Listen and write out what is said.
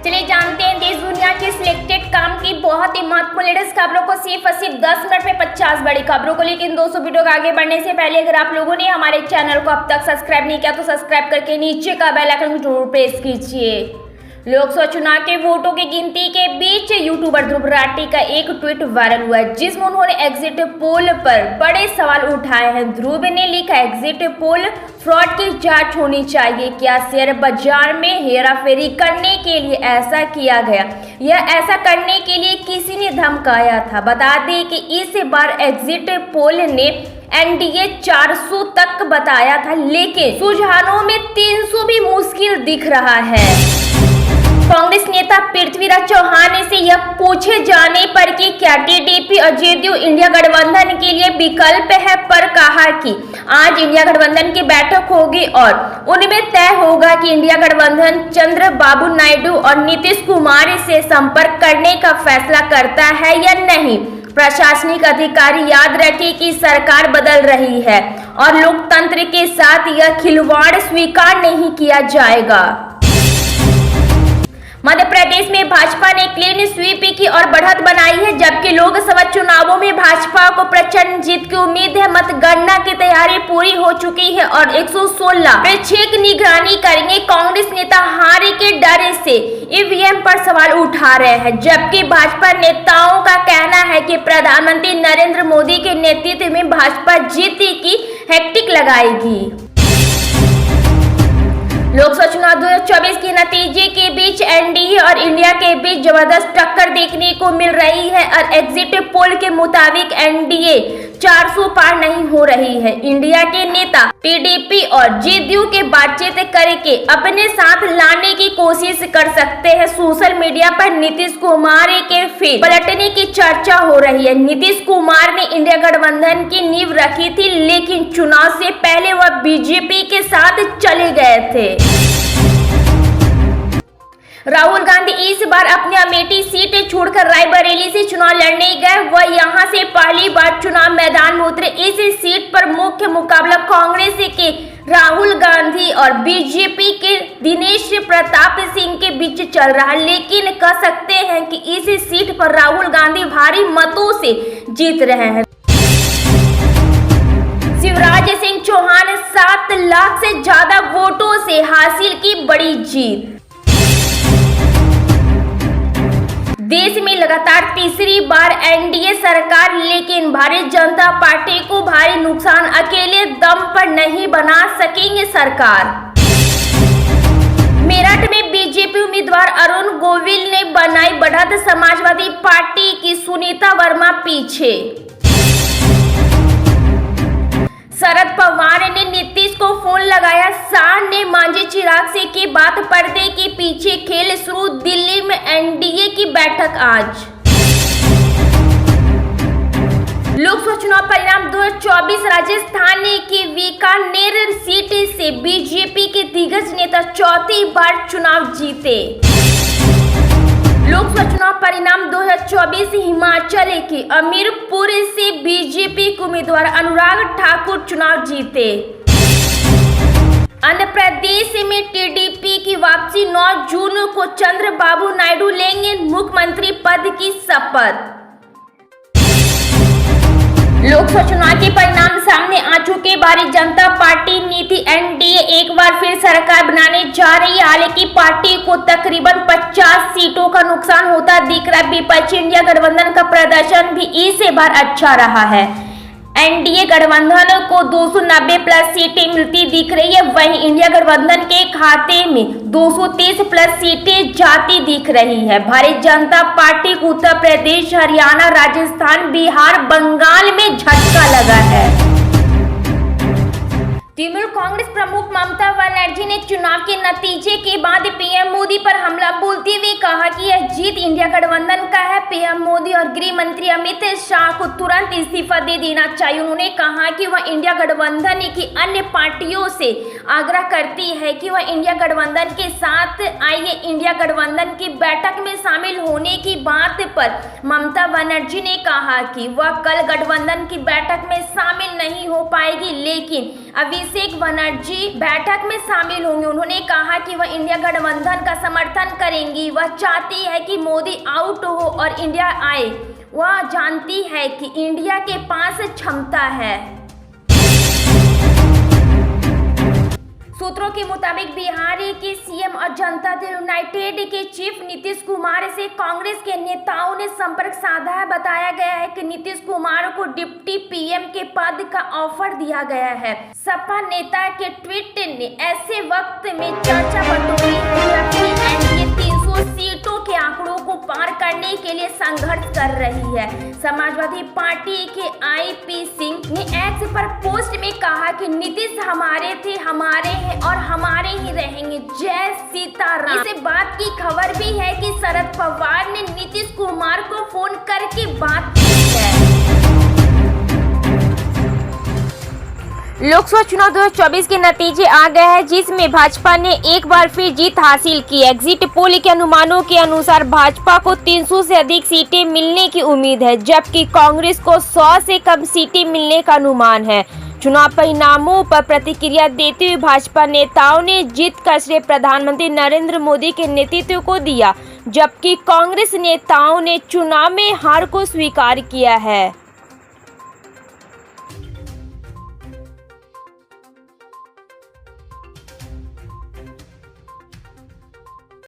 चलिए जानते हैं देश दुनिया के सिलेक्टेड काम की बहुत ही महत्वपूर्ण लेटेस्ट खबरों को सिर्फ 10 मिनट में 50 बड़ी खबरों को। लेकिन दोस्तों वीडियो को आगे बढ़ने से पहले अगर आप लोगों ने हमारे चैनल को अब तक सब्सक्राइब नहीं किया तो सब्सक्राइब करके नीचे का बेल आइकन को जरूर प्रेस कीजिए। लोकसभा चुनाव के वोटों की गिनती के बीच यूट्यूबर ध्रुव राठी का एक ट्वीट वायरल हुआ है जिसमें उन्होंने एग्जिट पोल पर बड़े सवाल उठाए हैं। ध्रुव ने लिखा, एग्जिट पोल फ्रॉड की जांच होनी चाहिए। क्या शेयर बाजार में हेराफेरी करने के लिए ऐसा किया गया या ऐसा करने के लिए किसी ने धमकाया था? बता दें कि इस बार एग्जिट पोल ने एनडीए 400 तक बताया था, लेकिन रुझानों में 300 भी मुश्किल दिख रहा है। कांग्रेस नेता पृथ्वीराज चौहान से यह पूछे जाने पर कि क्या टीडीपी और जेडीयू इंडिया गठबंधन के लिए विकल्प है, पर कहा कि आज इंडिया गठबंधन की बैठक होगी और उनमें तय होगा कि इंडिया गठबंधन चंद्रबाबू नायडू और नीतीश कुमार से संपर्क करने का फैसला करता है या नहीं। प्रशासनिक अधिकारी याद रखें कि सरकार बदल रही है और लोकतंत्र के साथ यह खिलवाड़ स्वीकार नहीं किया जाएगा। मध्य प्रदेश में भाजपा ने क्लीन स्वीप की और बढ़त बनाई है, जबकि लोकसभा चुनावों में भाजपा को प्रचंड जीत की उम्मीद है। मतगणना की तैयारी पूरी हो चुकी है और 116 प्रेक्षक निगरानी करेंगे। कांग्रेस नेता हार के डर से ईवीएम पर सवाल उठा रहे हैं, जबकि भाजपा नेताओं का कहना है कि प्रधानमंत्री नरेंद्र मोदी के नेतृत्व में भाजपा जीत की हैट्रिक लगाएगी। लोकसभा चुनाव 2024 के नतीजे के बीच एनडीए और इंडिया के बीच जबरदस्त टक्कर देखने को मिल रही है और एग्जिट पोल के मुताबिक एनडीए 400 पार नहीं हो रही है। इंडिया के नेता टीडीपी और जेडीयू के बातचीत करके अपने साथ लाने की कोशिश कर सकते हैं। सोशल मीडिया पर नीतीश कुमार के फिर पलटने की चर्चा हो रही है। नीतीश कुमार ने इंडिया गठबंधन की नींव रखी थी, लेकिन चुनाव से पहले वह बीजेपी के साथ चले गए थे। राहुल गांधी इस बार अपनी अमेठी सीट छोड़कर रायबरेली से चुनाव लड़ने गए। वह यहां से पहली बार चुनाव मैदान में उतरे। इस सीट पर मुख्य मुकाबला कांग्रेस के राहुल गांधी और बीजेपी के दिनेश प्रताप सिंह के बीच चल रहा है, लेकिन कह सकते हैं कि इस सीट पर राहुल गांधी भारी मतों से जीत रहे हैं। शिवराज सिंह चौहान 7 लाख से ज्यादा वोटों से हासिल की बड़ी जीत। देश में लगातार तीसरी बार एनडीए सरकार, लेकिन भारतीय जनता पार्टी को भारी नुकसान, अकेले दम पर नहीं बना सकेंगे सरकार। मेरठ में बीजेपी उम्मीदवार अरुण गोविल ने बनाई बढ़त, समाजवादी पार्टी की सुनीता वर्मा पीछे। शरद पवार ने नीतीश को फोन लगाया, शाह ने मांझी चिराग से की बात, पर्दे के पीछे खेल शुरू। दिल्ली में एनडीए की बैठक आज। लोकसभा चुनाव परिणाम 2024 राजस्थान की बीकानेर सीट से बीजेपी के दिग्गज नेता चौथी बार चुनाव जीते। लोकसभा चुनाव परिणाम 2024 हिमाचल के हमीरपुर से बीजेपी के उम्मीदवार अनुराग ठाकुर चुनाव जीते। आंध्र प्रदेश में टीडीपी की वापसी 9 जून को चंद्रबाबू नायडू लेंगे मुख्यमंत्री पद की शपथ। लोकसभा चुनाव के परिणाम सामने आ चुके। भारतीय जनता पार्टी नीति एनडीए एक बार फिर सरकार बनाने जा रही है। हालांकि पार्टी को तकरीबन 50 सीटों का नुकसान होता दिख रहा है। विपक्षी इंडिया गठबंधन का प्रदर्शन भी इस बार अच्छा रहा है। एनडीए गठबंधन को 290 प्लस सीटें मिलती दिख रही है, वहीं इंडिया गठबंधन के खाते में 230 प्लस सीटें जाती दिख रही है। भारतीय जनता पार्टी को उत्तर प्रदेश, हरियाणा, राजस्थान, बिहार, बंगाल में झटका लगा है। तृणमूल कांग्रेस प्रमुख ममता बनर्जी ने चुनाव के नतीजे के बाद पीएम मोदी पर हमला बोलते हुए कहा कि यह जीत इंडिया गठबंधन का है। पीएम मोदी और गृह मंत्री अमित शाह को तुरंत इस्तीफा दे देना चाहिए। उन्होंने कहा कि वह इंडिया गठबंधन की अन्य पार्टियों से आग्रह करती है कि वह इंडिया गठबंधन के साथ आइए। इंडिया गठबंधन की बैठक में शामिल होने की बात पर ममता बनर्जी ने कहा कि वह कल गठबंधन की बैठक में शामिल नहीं हो पाएगी, लेकिन अभिषेक बनर्जी बैठक में शामिल होंगे। उन्होंने कहा कि वह इंडिया गठबंधन का समर्थन करेंगी। वह चाहती है कि मोदी आउट हो और इंडिया आए। वह जानती है कि इंडिया के पास क्षमता है। सूत्रों के मुताबिक बिहार के सीएम और जनता दल यूनाइटेड के चीफ नीतीश कुमार से कांग्रेस के नेताओं ने संपर्क साधा है। बताया गया है कि नीतीश कुमार को डिप्टी पीएम के पद का ऑफर दिया गया है। सपा नेता के ट्वीट ने ऐसे वक्त में चर्चा बटोरी है जबकि एनडीए 300 सीटों के आंकड़ों को पार करने के लिए संघर्ष कर रही है। समाजवादी पार्टी के आईपी सिंह ने एक्स पर पोस्ट में कहा कि नीतीश हमारे थे, हमारे हैं और हमारे ही रहेंगे। जय सीताराम। इस बात की खबर भी है कि शरद पवार ने नीतीश कुमार को फोन करके बात की है। लोकसभा चुनाव 2024 के नतीजे आ गए हैं जिसमें भाजपा ने एक बार फिर जीत हासिल की। एग्जिट पोल के अनुमानों के अनुसार भाजपा को 300 से अधिक सीटें मिलने की उम्मीद है जबकि कांग्रेस को 100 से कम सीटें मिलने का अनुमान है। चुनाव परिणामों पर प्रतिक्रिया देते हुए भाजपा नेताओं ने जीत का श्रेय प्रधानमंत्री नरेंद्र मोदी के नेतृत्व को दिया जबकि कांग्रेस नेताओं ने चुनाव में हार को स्वीकार किया है।